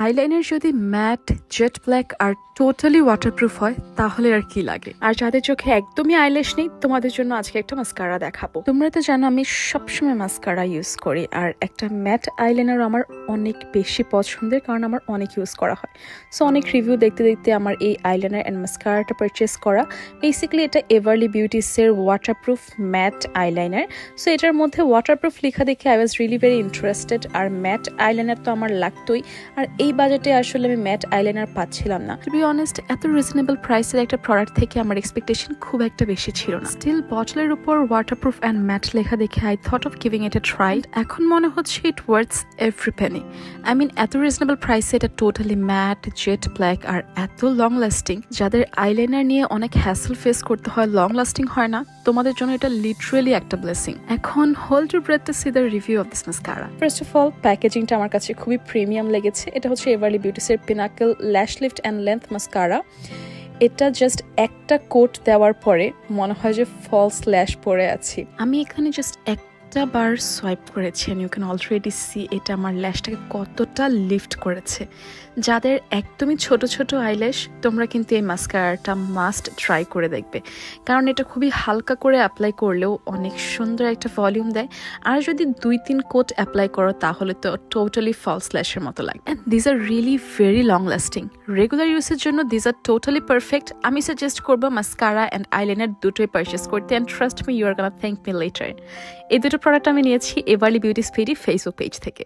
Eyeliner যদি mat, jet black আর totally waterproof হয় তাহলে আর কি লাগে। আর যাদের চোখে একদমই আইল্যাশ নেই তোমাদের জন্য আজকে একটা মাস্কারা দেখাবো। তোমরা তো জানো আমি সবসময় মাস্কারা ইউজ করি, আর একটা ম্যাট আইলাইনার আমার অনেক বেশি পছন্দের, কারণ আমার অনেক ইউজ করা হয়। সো অনেক রিভিউ দেখতে দেখতে আমার এই আইলাইনার অ্যান্ড মাস্কারাটা পারচেস করা। বেসিক্যালি এটা এভারলি বিউটিসের ওয়াটারপ্রুফ ম্যাট আইলাইনার। সো এটার মধ্যে ওয়াটারপ্রুফ লেখা দেখে I was really very interested. আর ম্যাট আইলাইনার তো আমার লাগতোই, আর এই বাজেটে আসলে আমি ম্যাট আইলাইনার পাচ্ছিলাম না। টু বি অনেস্ট, এত রিজনেবল প্রাইসের একটা প্রোডাক্ট থেকে আমার এক্সপেকটেশন খুব একটা বেশি ছিল না। স্টিল বটলের উপর ওয়াটারপ্রুফ অ্যান্ড ম্যাট লেখা দেখে I thought of giving it A try. এখন মনে হচ্ছে ইট ওয়ার্থস এভরি পেনি। আই মিন এত রিজনেবল প্রাইসে এটা টোটালি ম্যাট, জেট ব্ল্যাক আর এত লং লাস্টিং। যাদের আইলাইনার নিয়ে অনেক হ্যাসেল ফেস করতে হয়, লং লাস্টিং হয় না, তোমাদের জন্য এটা লিটারেলি একটা ব্লেসিং। এখন hold your breath to see the review of this mascara. First of all, প্যাকেজিংটা আমার কাছে খুবই প্রিমিয়াম লেগেছে। এটা হচ্ছে এভারলি বিউটিসের pinnacle lash lift and length mascara. এটা জাস্ট একটা কোট দেওয়ার পরে মনে হয় যে ফলস ল্যাশ পরে আছি। আমি এখানে জাস্ট একটা বার সোয়াইপ করেছি, ইউ ক্যান অলরেডি সি এটা আমার ল্যাশটাকে কতটা লিফট করেছে। যাদের একদমই ছোট ছোট আইল্যাশ, তোমরা কিন্তু এই মাস্কারাটা মাস্ট ট্রাই করে দেখবে, কারণ এটা খুবই হালকা করে অ্যাপ্লাই করলেও অনেক সুন্দর একটা ভলিউম দেয়। আর যদি 2-3 কোট অ্যাপ্লাই করো তাহলে তো টোটালি ফলস ল্যাশের মতো লাগে। And these are really very long lasting. Regular ইউজের জন্য দিজ আর টোটালি পারফেক্ট। আমি সাজেস্ট করবো মাস্কারা অ্যান্ড আইলাইনার দুটোই পারচেস করতে, and trust me, you are gonna thank me later. এই দুটো প্রোডাক্ট আমি নিয়েছি এভারলি বিউটিস পেডি ফেসবুক পেজ থেকে।